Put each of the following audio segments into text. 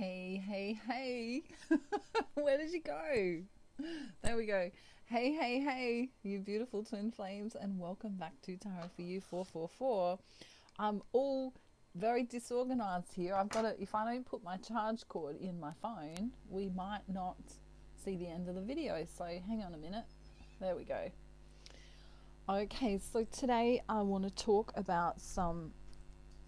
Hey. Where did you go? There we go. Hey, you beautiful twin flames, and welcome back to Tarot for You 444. I'm all very disorganized here. I've got to, if I don't put my charge cord in my phone, we might not see the end of the video. So hang on a minute. There we go. Okay, so today I want to talk about some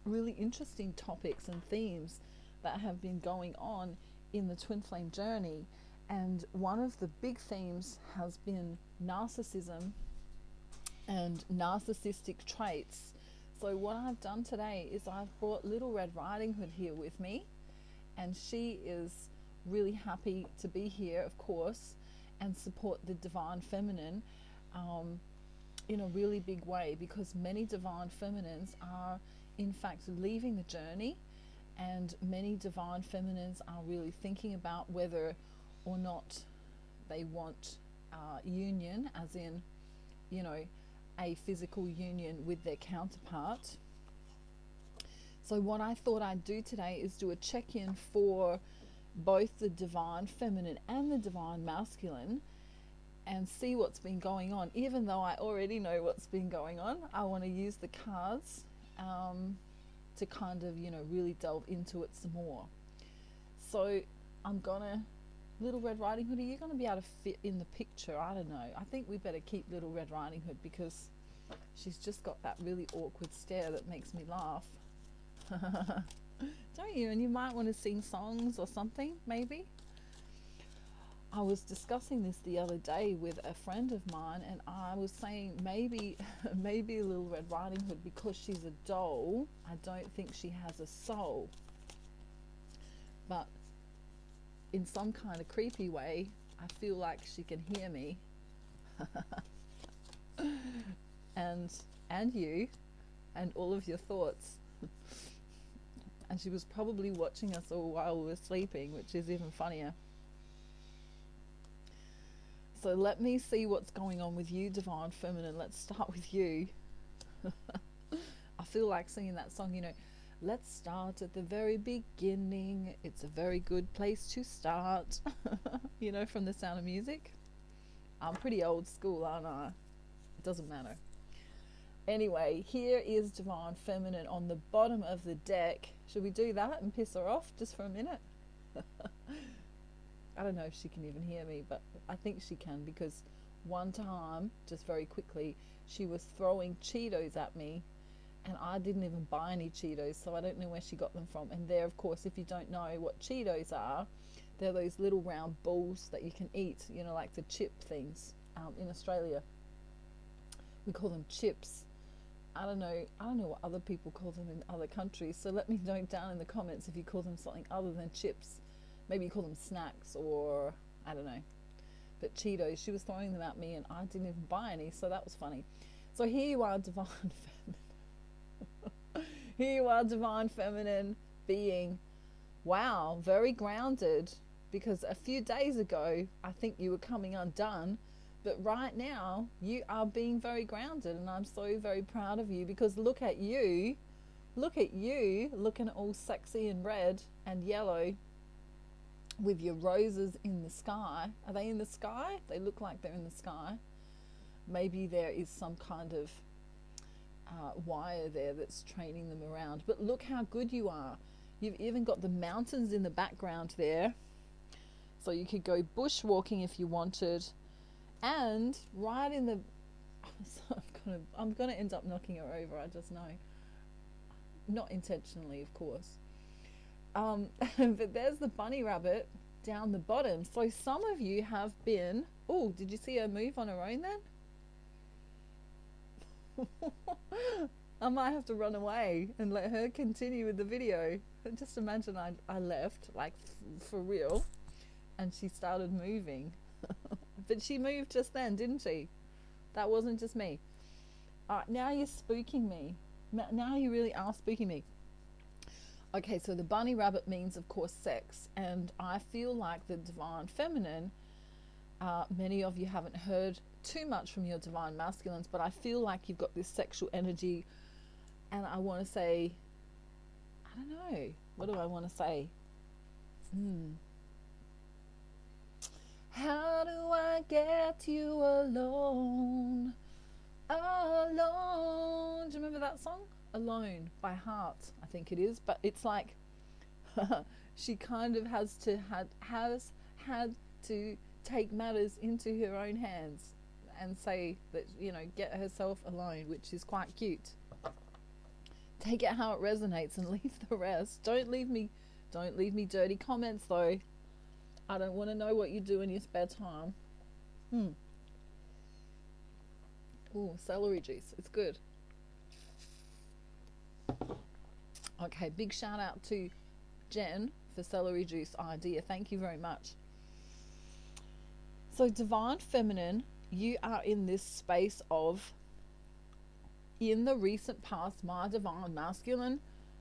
really interesting topics and themes that have been going on in the twin flame journey, and one of the big themes has been narcissism and narcissistic traits. So what I've done today is I've brought Little Red Riding Hood here with me, and she is really happy to be here, of course, and support the divine feminine in a really big way, because many divine feminines are in fact leaving the journey, and many divine feminines are really thinking about whether or not they want union, as in, a physical union with their counterpart. So what I thought I'd do today is do a check-in for both the divine feminine and the divine masculine, and see what's been going on. Even though I already know what's been going on, I want to use the cards to kind of, really delve into it some more. So I'm gonna, Little Red Riding Hood, are you gonna be able to fit in the picture? I don't know. I think we better keep Little Red Riding Hood because she's just got that really awkward stare that makes me laugh. Don't you? And you might want to sing songs or something, maybe. I was discussing this the other day with a friend of mine, and I was saying maybe Little Red Riding Hood, because she's a doll, I don't think she has a soul. But in some kind of creepy way, I feel like she can hear me. and you, and all of your thoughts. And she was probably watching us all while we were sleeping, which is even funnier. So let me see what's going on with you, divine feminine. Let's start with you. I feel like singing that song, let's start at the very beginning. It's a very good place to start. From The Sound of Music. I'm pretty old school, aren't I? It doesn't matter. Anyway, here is divine feminine on the bottom of the deck. Should we do that and piss her off just for a minute? I don't know if she can even hear me, but I think she can, because one time, just very quickly, she was throwing Cheetos at me, and I didn't even buy any Cheetos, so I don't know where she got them from. And there, of course, if you don't know what Cheetos are, they're those little round balls that you can eat, like the chip things. In Australia, we call them chips. I don't know what other people call them in other countries, so let me know down in the comments if you call them something other than chips. Maybe you call them snacks, or I don't know. But Cheetos, she was throwing them at me and I didn't even buy any, so that was funny. So here you are, divine feminine. Here you are, divine feminine being, wow, very grounded, because a few days ago I think you were coming undone, but right now you are being very grounded, and I'm so very proud of you, because look at you looking all sexy and red and yellow, with your roses in the sky. Are they in the sky? They look like they're in the sky. Maybe there is some kind of wire there that's training them around. But look how good you are. You've even got the mountains in the background there. So you could go bushwalking if you wanted. And right in the... I'm gonna end up knocking her over, I just know. Not intentionally, of course. But there's the bunny rabbit down the bottom. So some of you have been... Oh, did you see her move on her own then? I might have to run away and let her continue with the video. Just imagine I left, like for real, and she started moving. But she moved just then, didn't she? That wasn't just me. Alright, now you're spooking me. Now you really are spooking me. Okay, so the bunny rabbit means, of course, sex. And I feel like the divine feminine, many of you haven't heard too much from your divine masculines, but I feel like you've got this sexual energy. And I want to say, I don't know, what do I want to say? Mm. How do I get you alone? Alone. Do you remember that song? Alone by Heart, I think it is. But it's like she kind of has had to take matters into her own hands and say that, get herself alone, which is quite cute. Take it how it resonates and leave the rest. Don't leave me dirty comments though. I don't want to know what you do in your spare time. Ooh, celery juice. It's good. Okay, big shout out to Jen for celery juice idea. Thank you very much. So, divine feminine, you are in this space of, in the recent past, my divine masculine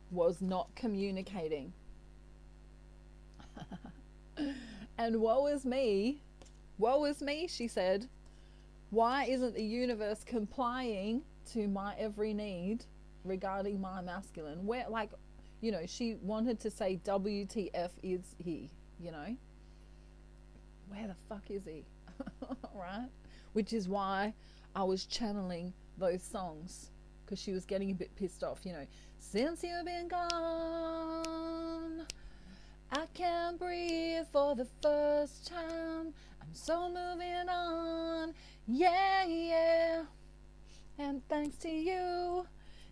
was not communicating. And woe is me, she said. Why isn't the universe complying to my every need regarding my masculine? Where, like, she wanted to say, WTF is he, Where the fuck is he? Right? Which is why I was channeling those songs, because she was getting a bit pissed off, Since you've been gone, I can't breathe for the first time. I'm so moving on. Yeah, yeah. And thanks to you,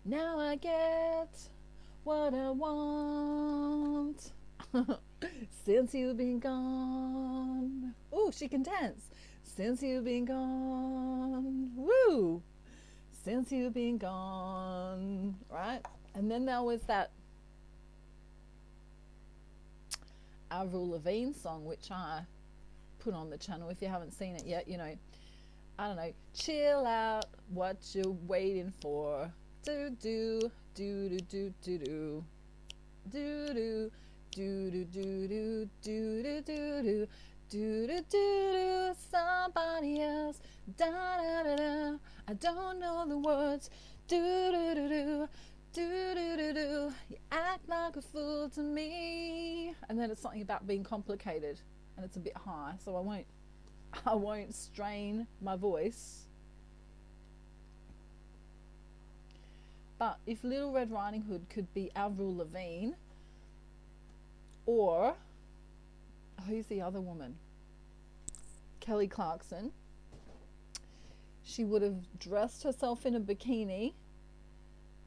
now I get what I want. Since you've been gone. Ooh, she can dance. Since you've been gone. Woo! Since you've been gone. Right? And then there was that Avril Lavigne song, which I put on the channel. If you haven't seen it yet, I don't know, chill out, what you waiting for? Do do do do do do do do do do do do do do do do do do do somebody else, da da da da. I don't know the words. Do do do do do do do do. You act like a fool to me. And then it's something about being complicated, and it's a bit high, so I won't strain my voice. But if Little Red Riding Hood could be Avril Lavigne, or who's the other woman? Kelly Clarkson. She would have dressed herself in a bikini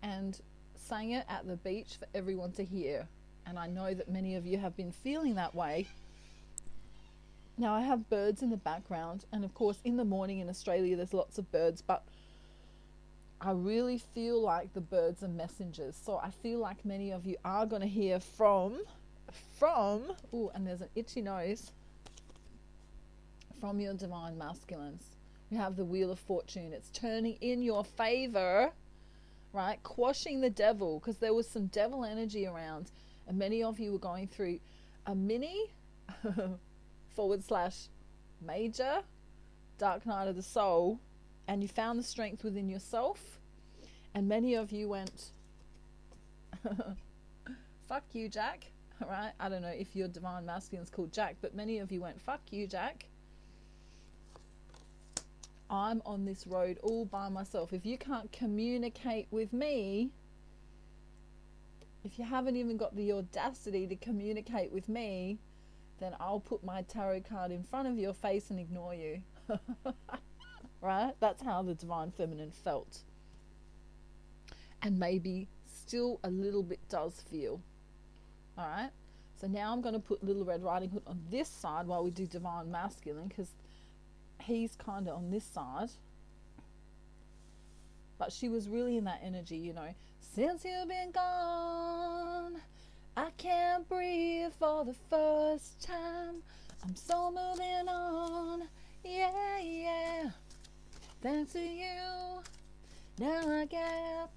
and sang it at the beach for everyone to hear. And I know that many of you have been feeling that way. Now, I have birds in the background, and of course in the morning in Australia there's lots of birds, but I really feel like the birds are messengers. So I feel like many of you are going to hear from, ooh, and there's an itchy nose, from your divine masculines. We have the Wheel of Fortune. It's turning in your favor, right? Quashing the devil, because there was some devil energy around, and many of you were going through a mini / major dark night of the soul, and you found the strength within yourself, and many of you went fuck you, Jack. Right? I don't know if your divine masculine is called Jack, but many of you went fuck you, Jack. I'm on this road all by myself. If you can't communicate with me, if you haven't even got the audacity to communicate with me, then I'll put my tarot card in front of your face and ignore you. Right? That's how the divine feminine felt. And maybe still a little bit does feel. Alright? So now I'm going to put Little Red Riding Hood on this side while we do divine masculine, because he's kind of on this side. But she was really in that energy, Since you've been gone, I can't breathe for the first time. I'm so moving on. Yeah, yeah. Thanks to you, now I get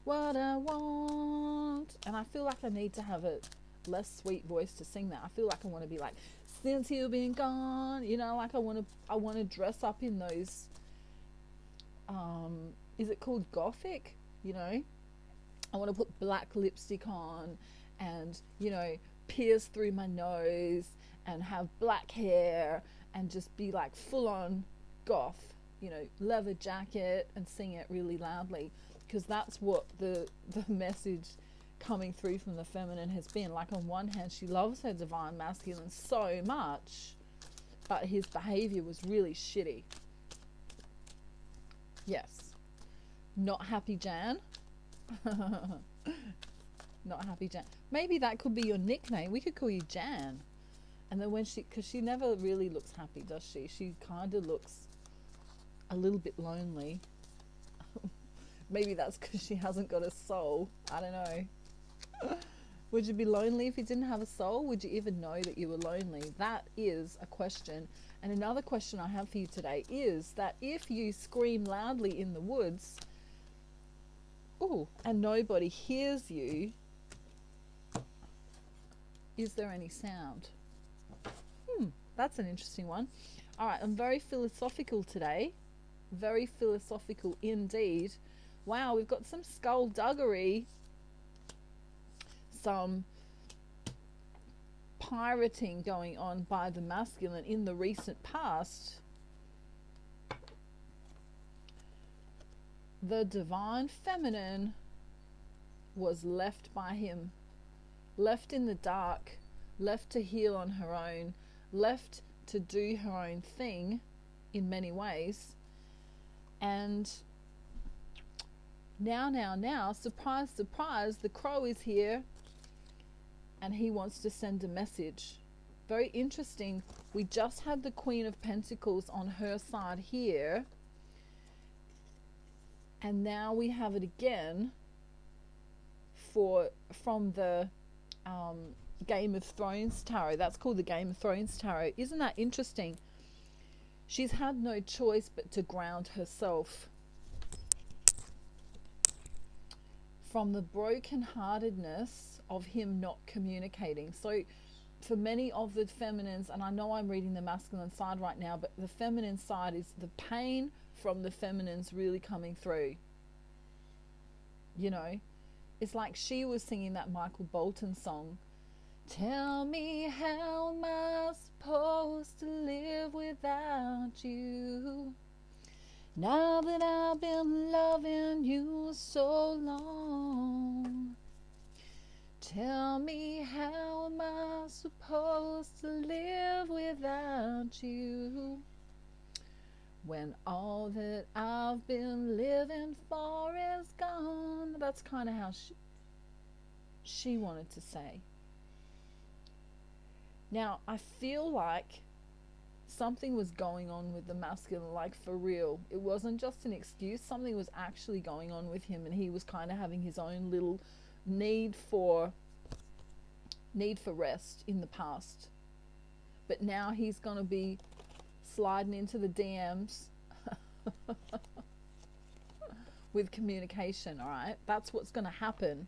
what I want. And I feel like I need to have a less sweet voice to sing that. I feel like I want to be like, since you've been gone, like I want to dress up in those, is it called gothic? I want to put black lipstick on, and pierce through my nose and have black hair and just be like full on goth, you know, leather jacket and sing it really loudly, because that's what the message coming through from the feminine has been. Like, on one hand, she loves her divine masculine so much, but his behavior was really shitty. Yes. Not happy Jan. Not happy Jan. Maybe that could be your nickname. We could call you Jan. And then when because she never really looks happy, does she? She kind of looks a little bit lonely. Maybe that's because she hasn't got a soul. I don't know. Would you be lonely if you didn't have a soul? Would you even know that you were lonely? That is a question. And another question I have for you today is that if you scream loudly in the woods, and nobody hears you, is there any sound? That's an interesting one. All right, I'm very philosophical today. Very philosophical indeed. Wow, we've got some skullduggery, some pirating going on by the masculine in the recent past. The divine feminine was left by him, left in the dark, left to heal on her own, left to do her own thing in many ways. And now, surprise, surprise, the crow is here and he wants to send a message. Very interesting. We just had the Queen of Pentacles on her side here, and now we have it again from the Game of Thrones tarot. That's called the Game of Thrones tarot. Isn't that interesting? She's had no choice but to ground herself from the brokenheartedness of him not communicating. So for many of the feminines, and I know I'm reading the masculine side right now, but the feminine side is the pain from the feminines really coming through. You know, it's like she was singing that Michael Bolton song. Tell me, how am I supposed to live without you? Now that I've been loving you so long. Tell me, how am I supposed to live without you? When all that I've been living for is gone. That's kind of how she wanted to say. Now, I feel like something was going on with the masculine, like for real. It wasn't just an excuse. Something was actually going on with him, and he was kind of having his own little need for rest in the past. But now he's going to be sliding into the DMs with communication, all right? That's what's going to happen.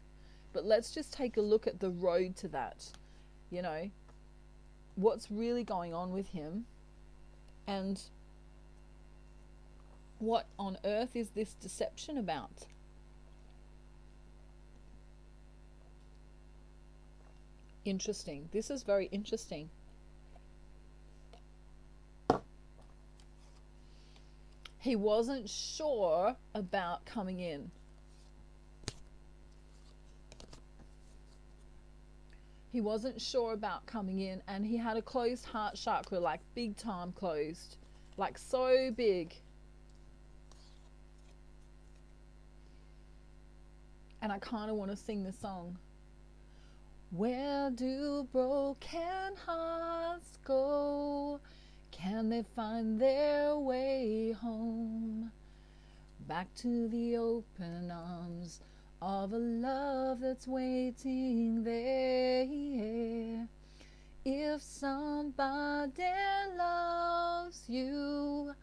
But let's just take a look at the road to that. You know, what's really going on with him, and what on earth is this deception about? Interesting. This is very interesting. He wasn't sure about coming in. He wasn't sure about coming in, and he had a closed heart chakra, like big time closed, like so big. And I kind of want to sing the song. Where do broken hearts go? Can they find their way home? Back to the open arms of a love that's waiting there. If somebody loves you,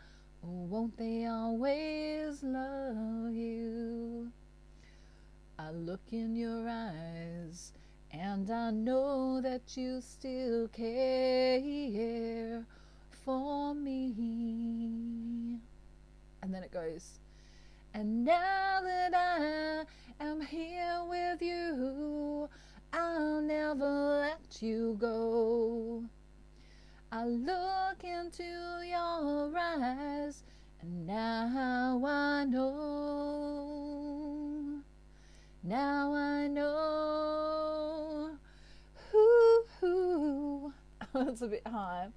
won't they always love you? I look in your eyes and I know that you still care for me. And then it goes, and now that I am here with you, I'll never let you go. I look into your eyes, and now I know. Now I know. Ooh, that's a bit high.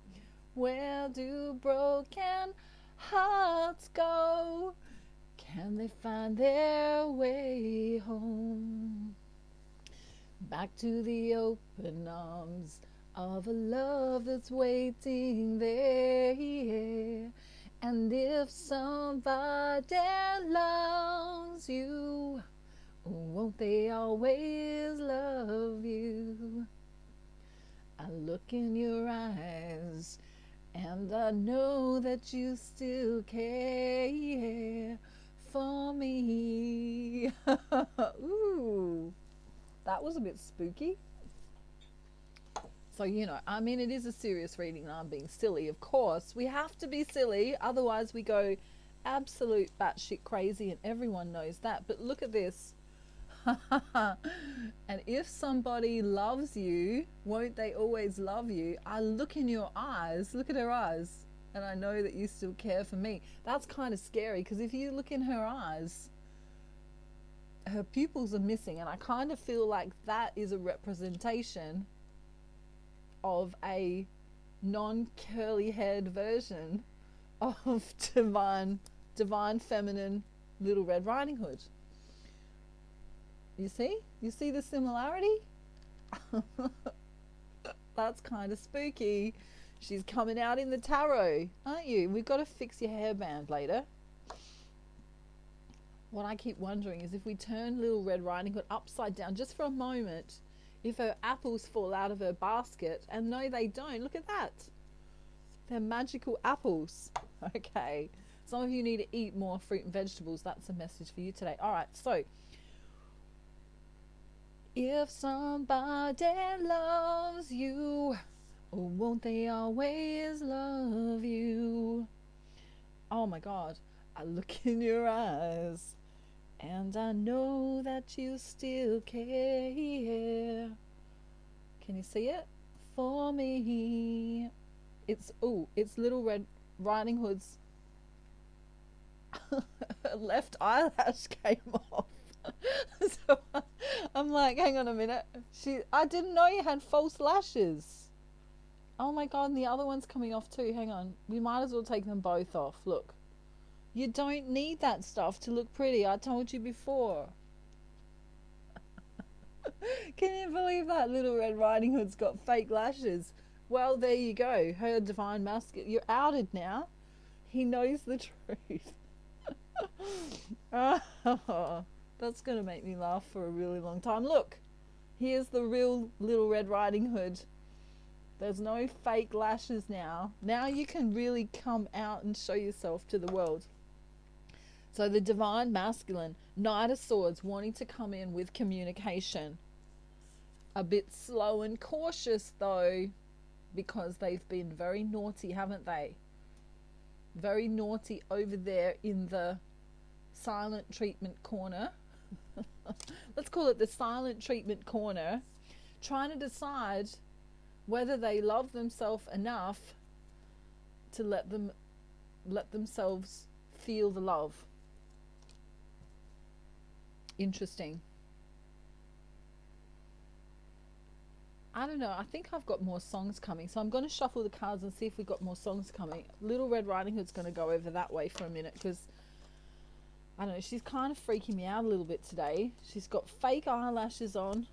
Where do broken hearts go? Can they find their way home? Back to the open arms of a love that's waiting there. And if somebody loves you, won't they always love you? I look in your eyes, and I know that you still care for me. Ooh, that was a bit spooky. So, you know, I mean, it is a serious reading and I'm being silly. Of course, we have to be silly. Otherwise, we go absolute batshit crazy, and everyone knows that. But look at this. And if somebody loves you, won't they always love you? I look in your eyes, look at her eyes, and I know that you still care for me. That's kind of scary, because if you look in her eyes, her pupils are missing, and I kind of feel like that is a representation of a non-curly haired version of divine feminine Little Red Riding Hood. You see the similarity? That's kind of spooky. She's coming out in the tarot, aren't you? We've got to fix your hairband later. What I keep wondering is if we turn Little Red Riding Hood upside down just for a moment, if her apples fall out of her basket, and no, they don't. Look at that. They're magical apples. Okay. Some of you need to eat more fruit and vegetables. That's a message for you today. All right. So, if somebody loves you, won't they always love you? Oh my God. I look in your eyes, and I know that you still care. Can you see it? For me. It's Little Red Riding Hood's left eyelash came off. So I'm like, hang on a minute. I didn't know you had false lashes. Oh my God, and the other one's coming off too. Hang on. We might as well take them both off. Look. You don't need that stuff to look pretty. I told you before. Can you believe that Little Red Riding Hood's got fake lashes? Well, there you go. Her divine masculine. You're outed now. He knows the truth. Oh, that's going to make me laugh for a really long time. Look, here's the real Little Red Riding Hood. There's no fake lashes now. Now you can really come out and show yourself to the world. So the divine masculine, Knight of Swords, wanting to come in with communication. A bit slow and cautious though, because they've been very naughty, haven't they? Very naughty over there in the silent treatment corner. Let's call it the silent treatment corner. Trying to decide whether they love themselves enough to let themselves feel the love. Interesting. I don't know. I think I've got more songs coming. So I'm going to shuffle the cards and see if we've got more songs coming. Little Red Riding Hood's going to go over that way for a minute because, I don't know, she's kind of freaking me out a little bit today. She's got fake eyelashes on,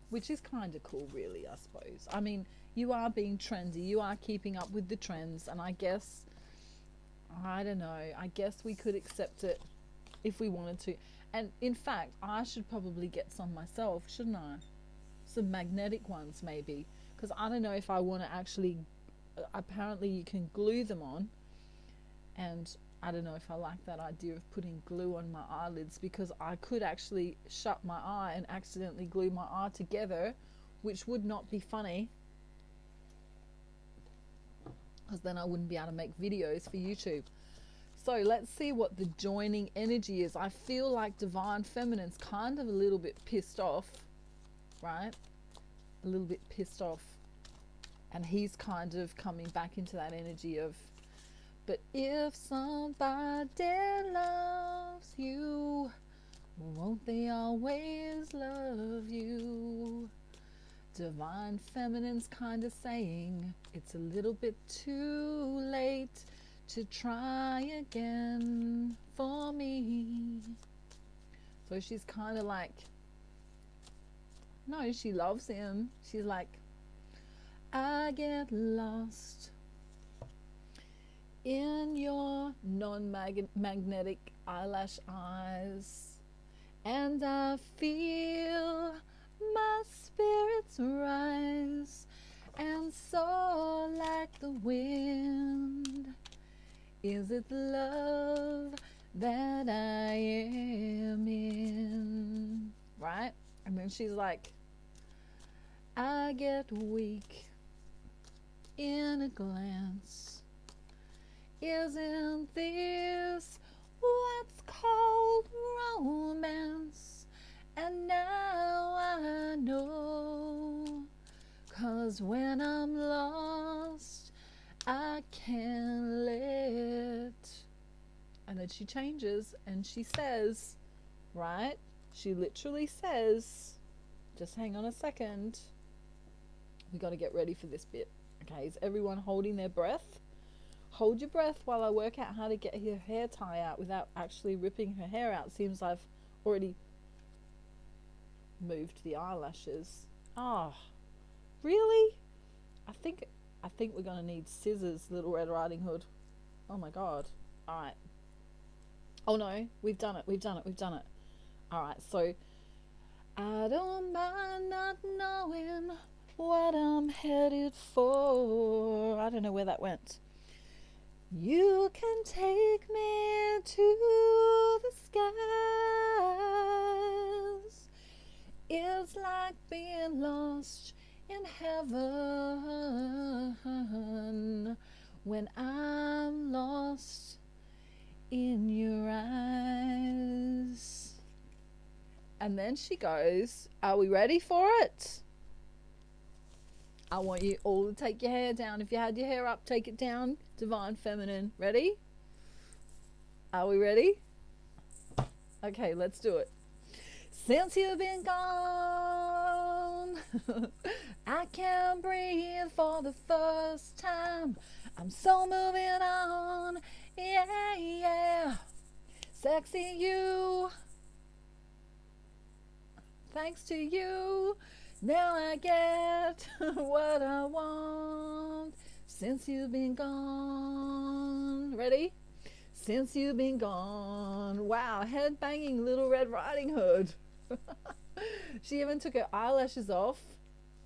which is kind of cool, really, I suppose. I mean, you are being trendy. You are keeping up with the trends. And I guess, I don't know, I guess we could accept it if we wanted to. And in fact, I should probably get some myself, shouldn't I? Some magnetic ones maybe, because I don't know if I want to actually, apparently you can glue them on, and I don't know if I like that idea of putting glue on my eyelids, because I could actually shut my eye and accidentally glue my eye together, which would not be funny, because then I wouldn't be able to make videos for YouTube. So let's see what the joining energy is. I feel like divine feminine's kind of a little bit pissed off, right? A little bit pissed off. And he's kind of coming back into that energy of, but if somebody loves you, won't they always love you? Divine feminine's kind of saying it's a little bit too late to try again for me. So she's kind of like, no, she loves him. She's like, I get lost in your non-magnetic eyelash eyes, and I feel my spirits rise and soar like the wind. Is it the love that I am in? Right? And then she's like, I get weak in a glance. Isn't this what's called romance? And now I know, 'cause when I'm lost, I can't let. And then she changes and she says, right? She literally says, just hang on a second. We got to get ready for this bit. Okay, is everyone holding their breath? Hold your breath while I work out how to get her hair tie out without actually ripping her hair out. Seems I've already moved the eyelashes. Oh, really? I think we're going to need scissors, Little Red Riding Hood. Oh my God. All right. Oh no, we've done it. All right, so I don't mind not knowing what I'm headed for. I don't know where that went. You can take me to the skies. It's like being lost in heaven when I'm lost in your eyes. And then she goes, are we ready for it? I want you all to take your hair down. If you had your hair up, take it down. Divine feminine. Ready? Are we ready? Okay, let's do it. Since you've been gone, I can't breathe for the first time. I'm so moving on. Yeah, yeah. Sexy you. Thanks to you. Now I get what I want. Since you've been gone. Ready? Since you've been gone. Wow, head banging Little Red Riding Hood. She even took her eyelashes off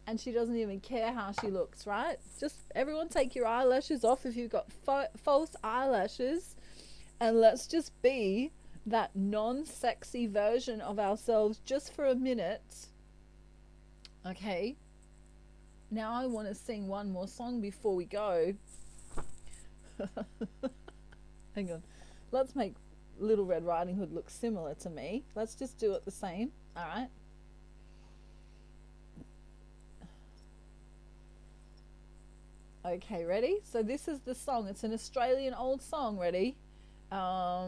and she doesn't even care how she looks, right? Just everyone take your eyelashes off if you've got false eyelashes, and let's just be that non-sexy version of ourselves just for a minute. Okay, now I want to sing one more song before we go. Hang on, let's make Little Red Riding Hood look similar to me. Let's just do it the same. All right. Okay, ready? So this is the song. It's an Australian old song. Ready? I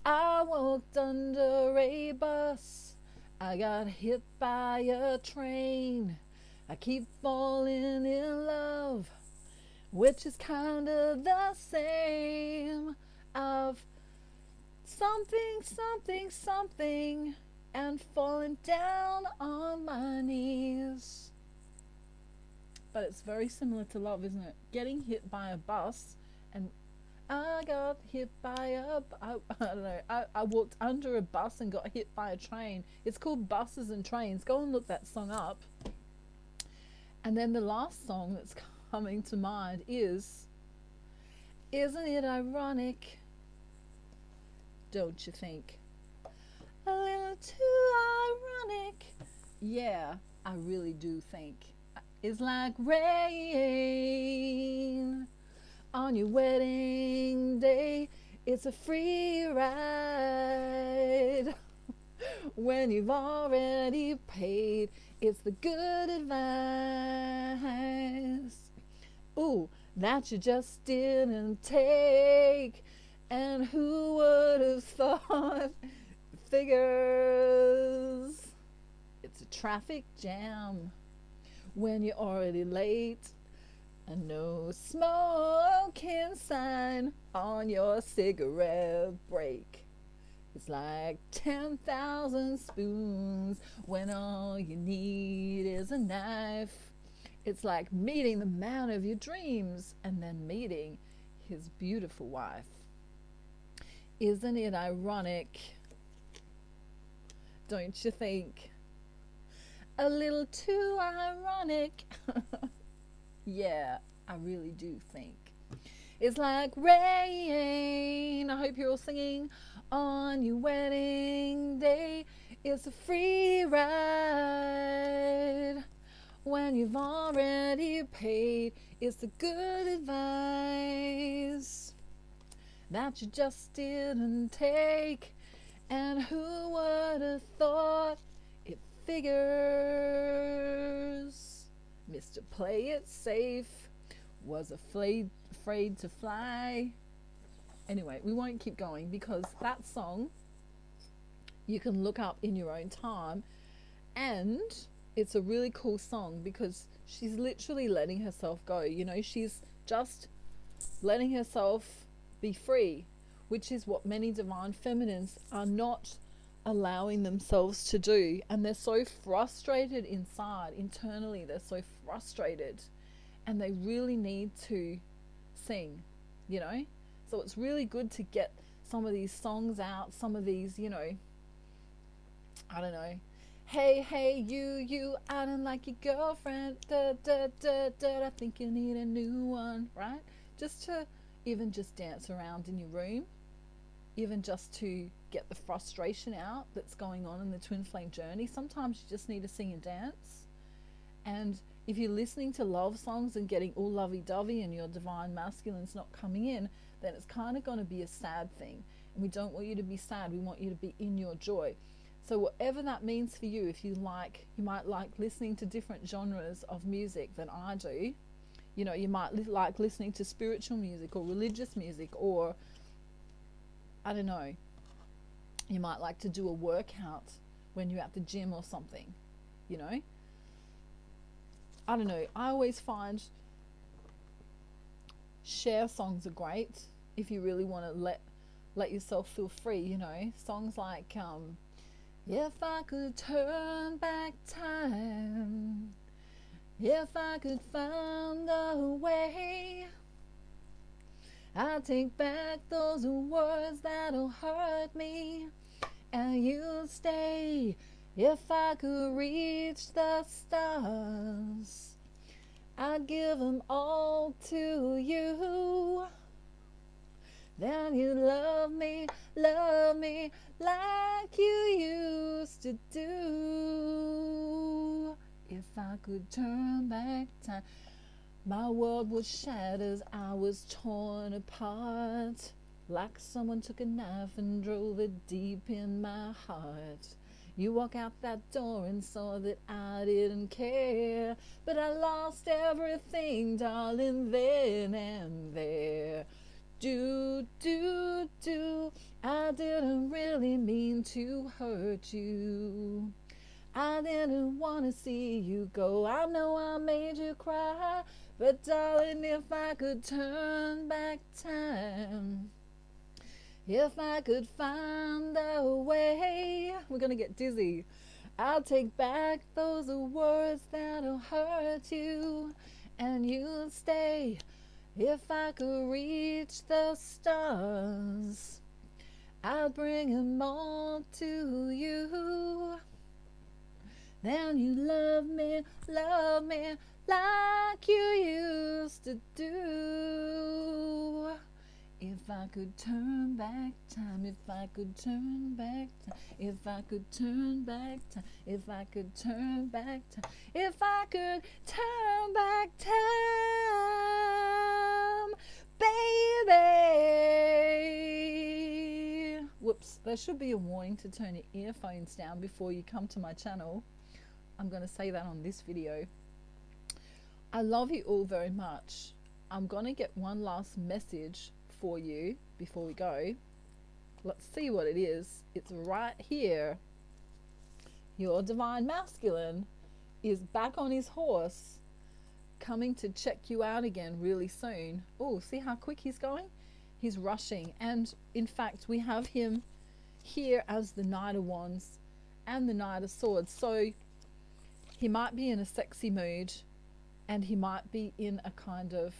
walked under a bus. I got hit by a train. I keep falling in love, which is kind of the same. Of something, and falling down on my knees. But it's very similar to love, isn't it? Getting hit by a bus, and I got hit by I don't know, I walked under a bus and got hit by a train. It's called Buses and Trains. Go and look that song up. And then the last song that's coming to mind is, isn't it ironic? Don't you think? A little too ironic. Yeah, I really do think. It's like rain On your wedding day, it's a free ride. When you've already paid, it's the good advice. Ooh, that you just didn't take. And who would have thought? Figures. It's a traffic jam when you're already late. A no smoking sign on your cigarette break. It's like 10,000 spoons when all you need is a knife. It's like meeting the man of your dreams and then meeting his beautiful wife. Isn't it ironic? Don't you think? A little too ironic. Yeah, I really do think. It's like rain. I hope you're all singing. On your wedding day, it's a free ride. When you've already paid, it's the good advice that you just didn't take. And who would have thought? It figures. Mr. Play It Safe was afraid to fly. Anyway, we won't keep going because that song you can look up in your own time, and it's a really cool song because she's literally letting herself go. You know, she's just letting herself be free, which is what many divine feminines are not allowing themselves to do. And they're so frustrated inside, internally, they're so frustrated, and they really need to sing, you know. So it's really good to get some of these songs out, some of these, you know, I don't know, hey you, I don't like your girlfriend, da da da da, I think you need a new one, right? Just to even just dance around in your room, even just to get the frustration out that's going on in the twin flame journey. Sometimes you just need to sing and dance. And if you're listening to love songs and getting all lovey-dovey and your divine masculine's not coming in, then it's kind of going to be a sad thing. And we don't want you to be sad. We want you to be in your joy. So whatever that means for you, if you like, you might like listening to different genres of music than I do. You know, you might like listening to spiritual music or religious music, or I don't know, you might like to do a workout when you're at the gym or something, you know. I don't know, I always find share songs are great if you really want to let yourself feel free, you know. Songs like if I could turn back time, if I could find a way, I'd take back those words that'll hurt me, and you'll stay. If I could reach the stars, I'd give them all to you. Then you love me like you used to do. If I could turn back time, my world would shatter as I was torn apart, like someone took a knife and drove it deep in my heart. You walk out that door and saw that I didn't care, but I lost everything, darling, then and there. Do, I didn't really mean to hurt you. I didn't want to see you go. I know I made you cry, but darling, if I could turn back time, if I could find a way, we're gonna get dizzy, I'll take back those words that'll hurt you, and you'll stay. If I could reach the stars, I'll bring them all to you. Then you love me like you used to do. If I could turn back time, if I could turn back time, if I could turn back time, if I could turn back time, if I could turn back time, baby. Whoops, there should be a warning to turn your earphones down before you come to my channel. I'm going to say that on this video. I love you all very much. I'm going to get one last message for you before we go. Let's see what it is. It's right here. Your divine masculine is back on his horse, coming to check you out again really soon. Oh, see how quick he's going? He's rushing. And in fact, we have him here as the Knight of Wands and the Knight of Swords. So he might be in a sexy mood, and he might be in a kind of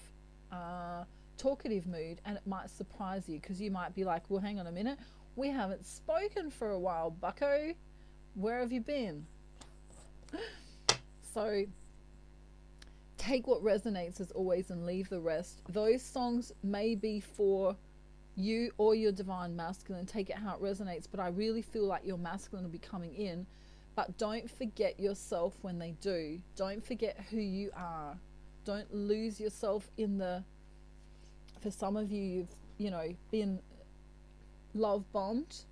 talkative mood, and it might surprise you, because you might be like, well, hang on a minute, we haven't spoken for a while, bucko. Where have you been? So take what resonates as always and leave the rest. Those songs may be for you or your divine masculine. Take it how it resonates, but I really feel like your masculine will be coming in. But don't forget yourself when they do. Don't forget who you are. Don't lose yourself in the, for some of you, you've been love bombed.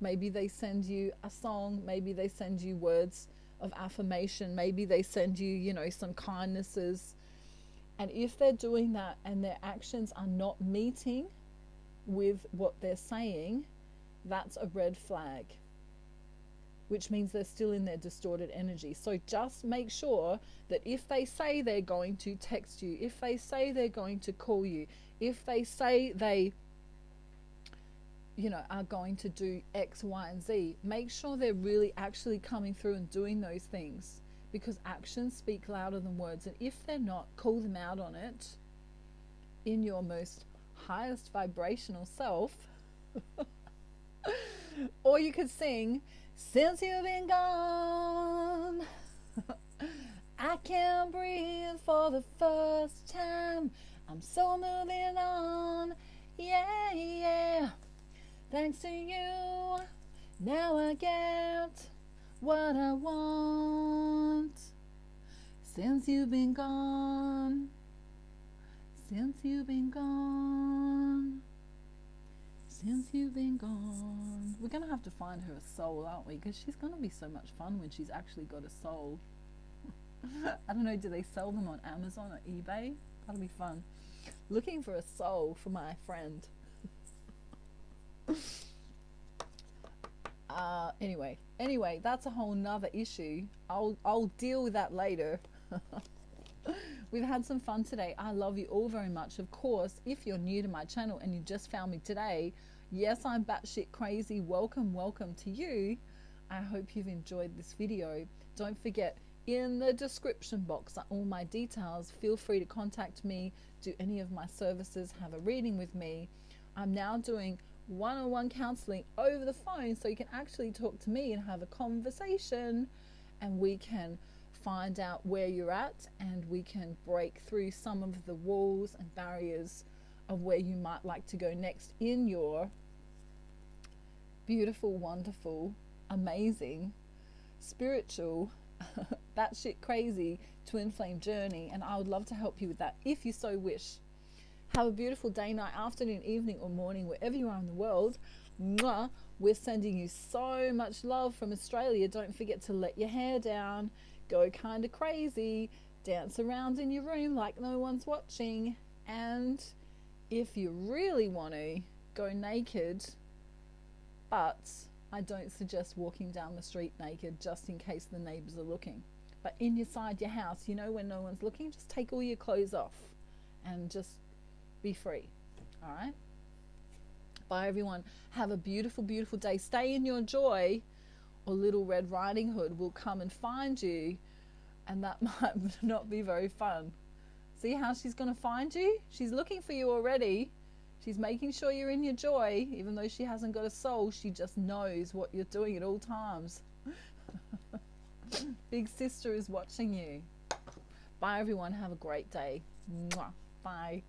Maybe they send you a song, maybe they send you words of affirmation, maybe they send you, some kindnesses. And if they're doing that and their actions are not meeting with what they're saying, that's a red flag, which means they're still in their distorted energy. So just make sure that if they say they're going to text you, if they say they're going to call you, if they say they are going to do X, Y, and Z, make sure they're really actually coming through and doing those things, because actions speak louder than words. And if they're not, call them out on it in your most highest vibrational self. Or you could sing, since you've been gone, I can't breathe for the first time. I'm so moving on, yeah, yeah. Thanks to you, now I get what I want. Since you've been gone, since you've been gone, since you've been gone. We're going to have to find her a soul, aren't we? Because she's going to be so much fun when she's actually got a soul. I don't know, do they sell them on Amazon or eBay? That'll be fun. Looking for a soul for my friend. Anyway, that's a whole nother issue. I'll deal with that later. We've had some fun today. I love you all very much. Of course, if you're new to my channel and you just found me today, yes, I'm batshit crazy. Welcome to you. I hope you've enjoyed this video. Don't forget, in the description box are all my details. Feel free to contact me, do any of my services, have a reading with me. I'm now doing one-on-one counseling over the phone, so you can actually talk to me and have a conversation, and we can find out where you're at, and we can break through some of the walls and barriers of where you might like to go next in your beautiful, wonderful, amazing, spiritual, batshit crazy twin flame journey. And I would love to help you with that if you so wish. Have a beautiful day, night, afternoon, evening, or morning, wherever you are in the world. Mwah. We're sending you so much love from Australia. Don't forget to let your hair down, go kind of crazy, dance around in your room like no one's watching. And if you really want to, go naked. But I don't suggest walking down the street naked, just in case the neighbors are looking. But inside your house, when no one's looking, just take all your clothes off and just be free. All right? Bye, everyone. Have a beautiful, beautiful day. Stay in your joy, or Little Red Riding Hood will come and find you, and that might not be very fun. See how she's going to find you? She's looking for you already. She's making sure you're in your joy. Even though she hasn't got a soul, she just knows what you're doing at all times. Big sister is watching you. Bye, everyone. Have a great day. Mwah. Bye.